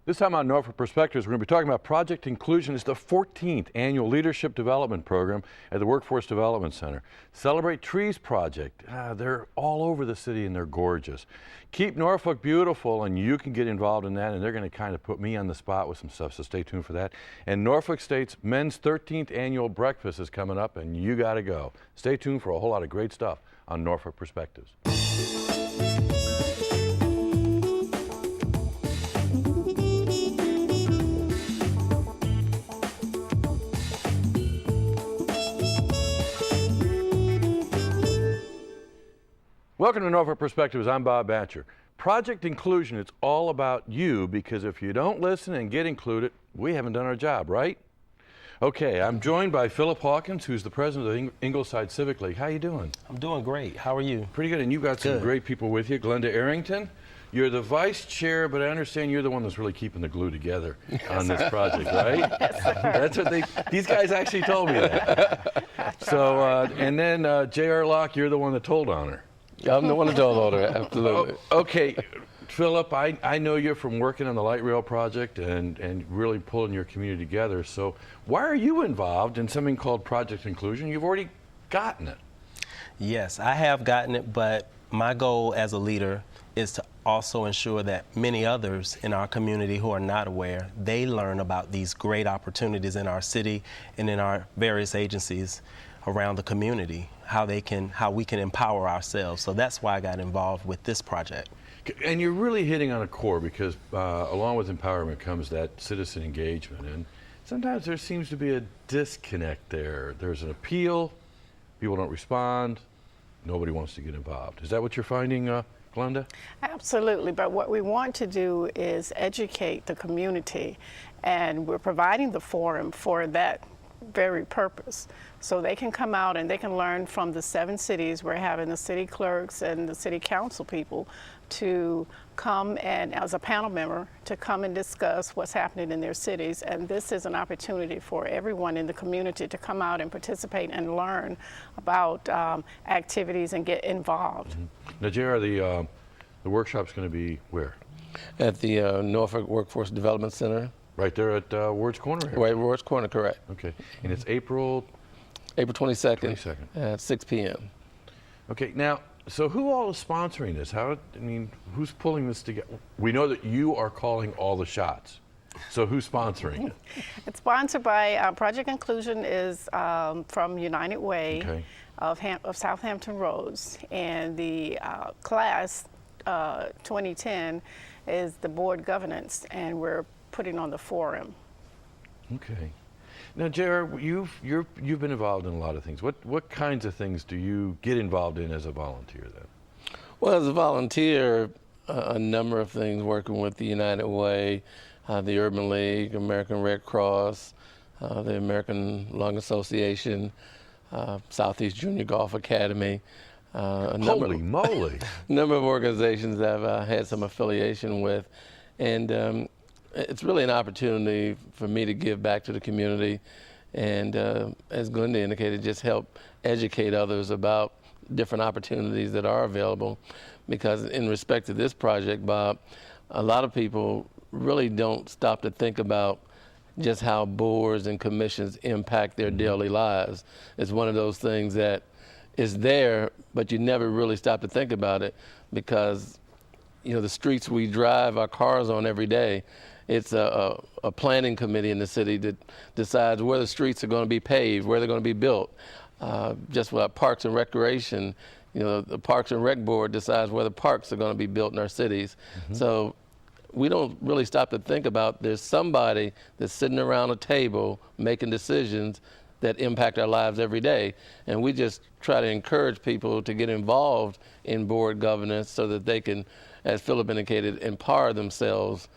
This time on Norfolk Perspectives, we're going to be talking about Project Inclusion. It's the 14th annual Leadership Development Program at the Workforce Development Center. Celebrate Trees Project. They're all over the city and they're gorgeous. Keep Norfolk Beautiful, and you can get involved in that, and they're going to kind of put me on the spot with some stuff, so stay tuned for that. And Norfolk State's Men's 13th Annual Breakfast is coming up, and you got to go. Stay tuned for a whole lot of great stuff on Norfolk Perspectives. Welcome to Norfolk Perspectives. I'm Bob Batcher. Project Inclusion, it's all about you, because if you don't listen and get included, we haven't done our job, right? Okay, I'm joined by Philip Hawkins, who's the president of the Ingleside Civic League. How you doing? I'm doing great. How are you? Pretty good, and you've got some great people with you. Glenda Arrington, you're the vice chair, but I understand you're the one that's really keeping the glue together on this project, right? Yes, sir. That's what these guys actually told me that. So, and then J.R. Locke, you're the one that told on her. I'm the one that told on her, absolutely. Okay, Philip, I know you're from working on the light rail project and really pulling your community together. So why are you involved in something called Project Inclusion? You've already gotten it. Yes, I have gotten it, but my goal as a leader is to also ensure that many others in our community who are not aware, they learn about these great opportunities in our city and in our various agencies around the community, how we can empower ourselves. So that's why I got involved with this project. And you're really hitting on a core, because along with empowerment comes that citizen engagement, and sometimes there seems to be a disconnect there. There's an appeal, people don't respond, nobody wants to get involved. Is that what you're finding, Glenda? Absolutely, but what we want to do is educate the community, and we're providing the forum for that very purpose. So they can come out and they can learn from the 7 cities. We're having the city clerks and the city council people to come and, as a panel member, to come and discuss what's happening in their cities. And this is an opportunity for everyone in the community to come out and participate and learn about activities and get involved. Mm-hmm. Now, JR, the workshop's going to be where? At the Norfolk Workforce Development Center. Right there at Ward's Corner? Here. Right, Ward's Corner, correct. Okay, and it's April 22nd at 6 p.m. Okay, now, so who all is sponsoring this? Who's pulling this together? We know that you are calling all the shots. So who's sponsoring it? It's sponsored by Project Inclusion is from United Way of Southampton Roads, and the class 2010 is the board governance, and we're putting on the forum. Okay. Now, JR, you've been involved in a lot of things. What kinds of things do you get involved in as a volunteer then? Well, as a volunteer, a number of things, working with the United Way, the Urban League, American Red Cross, the American Lung Association, Southeast Junior Golf Academy. Holy moly! A number of organizations that I've had some affiliation with. And it's really an opportunity for me to give back to the community and, as Glenda indicated, just help educate others about different opportunities that are available. Because in respect to this project, Bob, a lot of people really don't stop to think about just how boards and commissions impact their daily lives. It's one of those things that is there, but you never really stop to think about it, because the streets we drive our cars on every day, it's a planning committee in the city that decides where the streets are going to be paved, where they're going to be built. Just with Parks and Recreation, the Parks and Rec Board decides where the parks are going to be built in our cities. Mm-hmm. So we don't really stop to think about there's somebody that's sitting around a table making decisions that impact our lives every day. And we just try to encourage people to get involved in board governance so that they can, as Philip indicated, empower themselves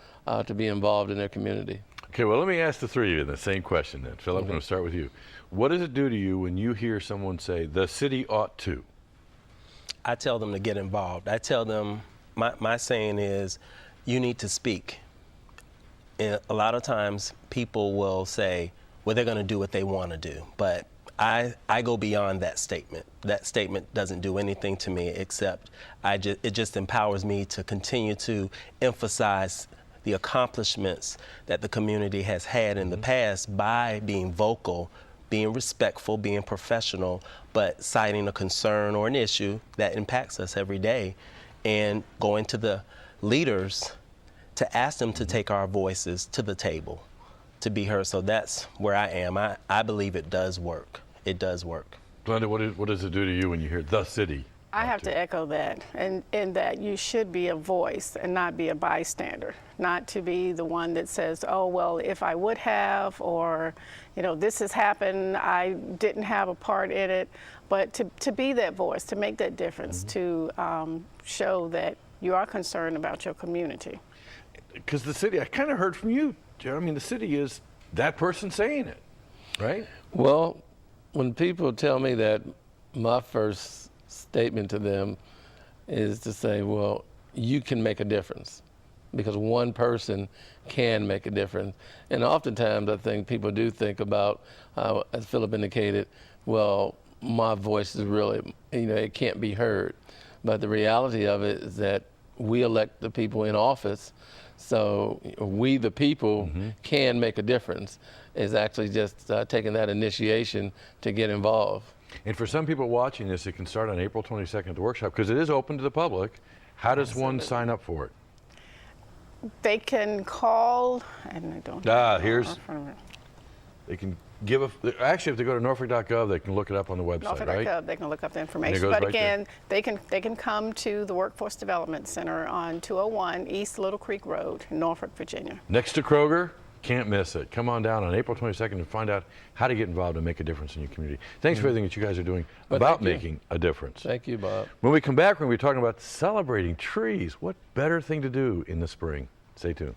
to be involved in their community. Okay, well, let me ask the three of you the same question then. Philip, I'm going to start with you. What does it do to you when you hear someone say, the city ought to? I tell them to get involved. I tell them, my saying is, you need to speak. And a lot of times people will say, well, they're going to do what they want to do. But I go beyond that statement. That statement doesn't do anything to me except it just empowers me to continue to emphasize the accomplishments that the community has had in the past by being vocal, being respectful, being professional, but citing a concern or an issue that impacts us every day, and going to the leaders to ask them to take our voices to the table, to be heard. So that's where I am. I believe it does work. It does work. Glenda, what does it do to you when you hear the city? I have to echo that, and in that you should be a voice and not be a bystander, not to be the one that says, oh, well, if I would have, or, you know, this has happened, I didn't have a part in it, but to be that voice, to make that difference, to show that you are concerned about your community. Because the city, I kind of heard from you, Joe. I mean, the city is that person saying it, right? Well, when people tell me that, my first statement to them is to say, well, you can make a difference, because one person can make a difference. And oftentimes I think people do think about, as Philip indicated, well, my voice is really, it can't be heard. But the reality of it is that we elect the people in office, so we the people can make a difference. It's actually just taking that initiation to get involved. And for some people watching this, it can start on April 22nd at the workshop, because it is open to the public. How does one sign up for it? They can call, and I don't. They can actually, if they go to norfolk.gov, they can look it up on the website, Norfolk.gov, right? they can look up the information. But again, they can come to the Workforce Development Center on 201 East Little Creek Road in Norfolk, Virginia. Next to Kroger. Can't miss it. Come on down on April 22nd and find out how to get involved and make a difference in your community. Thanks for everything that you guys are doing about making a difference. Thank you, Bob. When we come back, we're going to be talking about celebrating trees. What better thing to do in the spring? Stay tuned.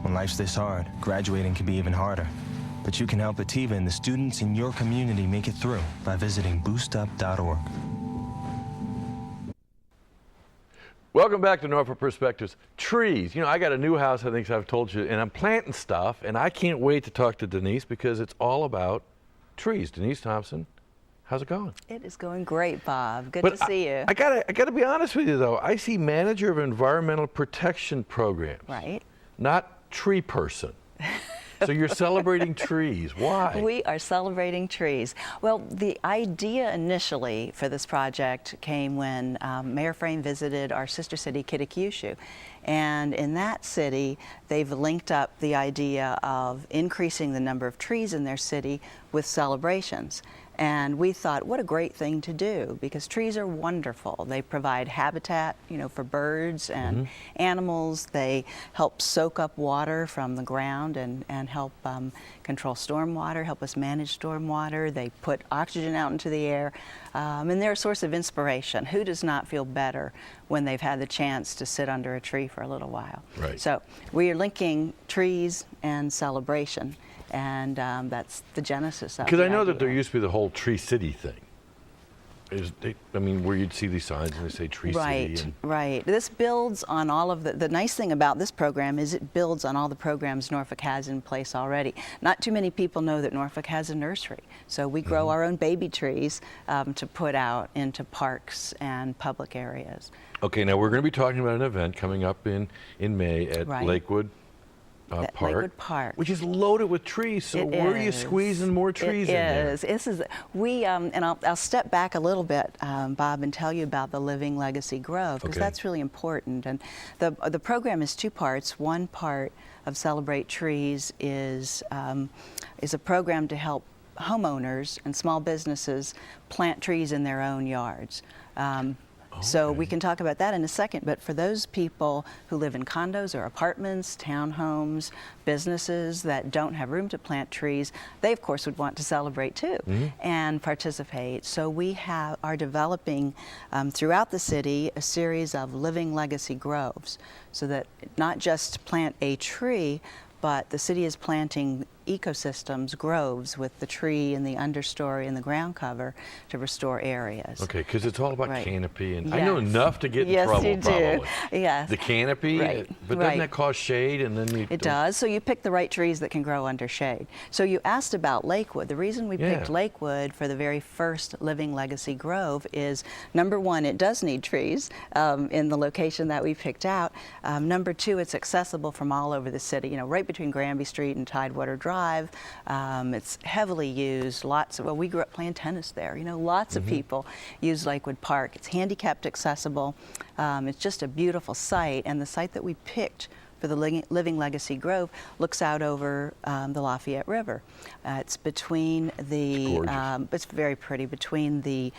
When life's this hard, graduating can be even harder. But you can help Ativa and the students in your community make it through by visiting boostup.org. Welcome back to Norfolk Perspectives. Trees. I got a new house, I think I've told you, and I'm planting stuff, and I can't wait to talk to Denise because it's all about trees. Denise Thompson, how's it going? It is going great, Bob. Good to see you. I gotta be honest with you, though. I see manager of environmental protection programs. Right. Not tree person. So you're celebrating trees. Why? We are celebrating trees. Well, the idea initially for this project came when Mayor Frame visited our sister city, Kitakyushu. And in that city, they've linked up the idea of increasing the number of trees in their city with celebrations. And we thought, what a great thing to do, because trees are wonderful. They provide habitat, for birds and animals. They help soak up water from the ground and help control stormwater, help us manage stormwater. They put oxygen out into the air, and they're a source of inspiration. Who does not feel better when they've had the chance to sit under a tree for a little while? Right. So we are linking trees and celebration. And that's the genesis of it. Because I know that there used to be the whole Tree City thing. Where you'd see these signs and they say Tree City. Right. This builds on all of the nice thing about this program is it builds on all the programs Norfolk has in place already. Not too many people know that Norfolk has a nursery. So we grow our own baby trees to put out into parks and public areas. Okay, now we're going to be talking about an event coming up in May at Lakewood Park, which is loaded with trees. So where are you squeezing more trees in there? This is and I'll step back a little bit, Bob, and tell you about the Living Legacy Grove, because that's really important. And the program is two parts. One part of Celebrate Trees is a program to help homeowners and small businesses plant trees in their own yards. So Okay. we can talk about that in a second, but for those people who live in condos or apartments, townhomes, businesses that don't have room to plant trees, they of course would want to celebrate too and participate. So we are developing throughout the city a series of living legacy groves, so that not just plant a tree, but the city is planting ecosystems, groves with the tree and the understory and the ground cover to restore areas. Okay, because it's all about Right. canopy, and I know Yes. enough to get in Yes, trouble you do. probably. Yes. The canopy, Right. but doesn't Right. that cause shade and then you It does. So you pick the right trees that can grow under shade. So you asked about Lakewood. The reason we picked Yeah. Lakewood for the very first Living Legacy Grove is, number one, it does need trees in the location that we picked out. Number two, it's accessible from all over the city, you know, right between Granby Street and Tidewater Drive. It's heavily used. Well, we grew up playing tennis there. You know, lots of people use Lakewood Park. It's handicapped accessible. It's just a beautiful site, and the site that we picked for the Living Legacy Grove looks out over the Lafayette River. It's between the, gorgeous. it's very pretty, between the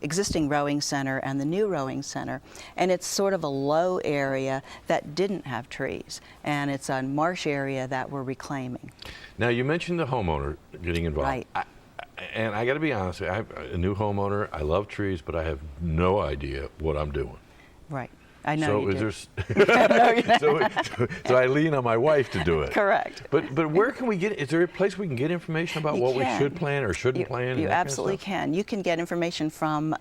existing rowing center and the new rowing center. And it's sort of a low area that didn't have trees. And it's a marsh area that we're reclaiming. Now, you mentioned the homeowner getting involved. Right. And I got to be honest, I'm a new homeowner. I love trees, but I have no idea what I'm doing. Right. I know So you is do. there so I lean on my wife to do it. Correct. But where can we get? Is there a place we can get information about what we should plant or shouldn't plant? You absolutely can. You can get information from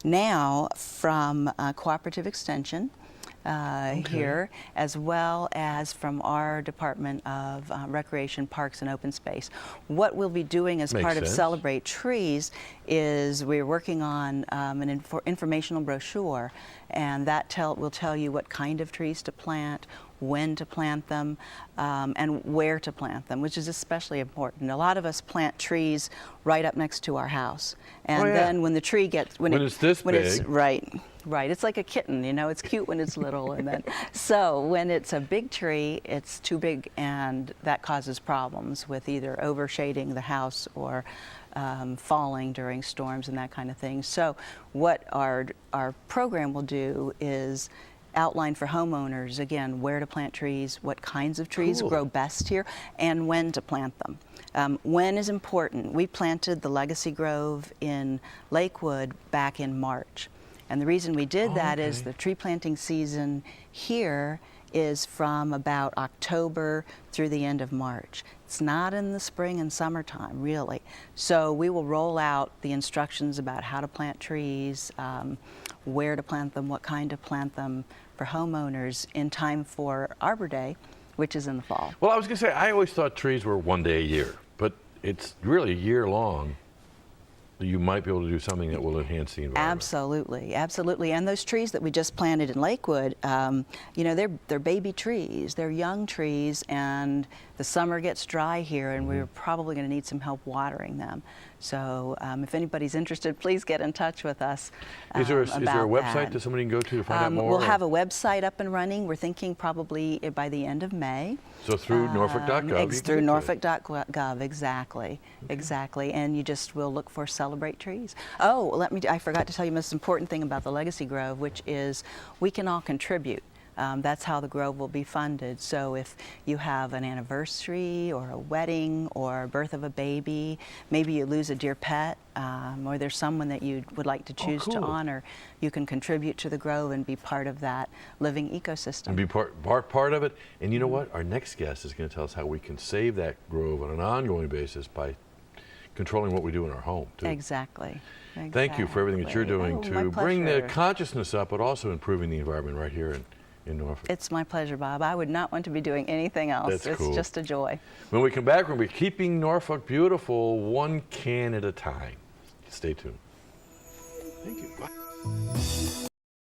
now from Cooperative Extension. Here, as well as from our Department of Recreation, Parks, and Open Space. What we'll be doing as Makes part of sense. Celebrate Trees is we're working on an informational brochure, and that will tell you what kind of trees to plant, when to plant them, and where to plant them, which is especially important. A lot of us plant trees right up next to our house, and then when the tree gets it's this big. Right, it's like a kitten, you know, it's cute when it's little, and then, so when it's a big tree, it's too big, and that causes problems with either overshading the house or falling during storms and that kind of thing. So what our program will do is outline for homeowners, again, where to plant trees, what kinds of trees Cool. grow best here, and when to plant them. When is important. We planted the Legacy Grove in Lakewood back in March. And the reason we did that is the tree planting season here is from about October through the end of March. It's not in the spring and summertime, really. So we will roll out the instructions about how to plant trees, where to plant them, what kind to plant them for homeowners in time for Arbor Day, which is in the fall. Well, I was going to say, I always thought trees were one day a year, but it's really a year long. You might be able to do something that will enhance the environment. Absolutely, absolutely. And those trees that we just planted in Lakewood, you know, they're baby trees. They're young trees, and the summer gets dry here, and we're probably going to need some help watering them. So if anybody's interested, please get in touch with us. Is there a website that. that somebody can go to find out more? We'll have a website up and running. We're thinking probably by the end of May. So through Norfolk.gov? Through Norfolk.gov, exactly, exactly. And you just will look for Celebrate Trees. Oh, I forgot to tell you the most important thing about the Legacy Grove, which is we can all contribute. That's how the Grove will be funded. So if you have an anniversary or a wedding or a birth of a baby, maybe you lose a dear pet, or there's someone that you would like to choose to cool. honor, you can contribute to the Grove and be part of that living ecosystem. And be part of it. And you know what? Our next guest is going to tell us how we can save that grove on an ongoing basis by controlling what we do in our home, too. Exactly. Thank you for everything that you're doing Oh, my to bring the pleasure. consciousness up, but also improving the environment right here in Norfolk. It's my pleasure, Bob. I would not want to be doing anything else. That's It's cool. just a joy. When we come back, we're going to be keeping Norfolk beautiful one can at a time. Stay tuned. Thank you.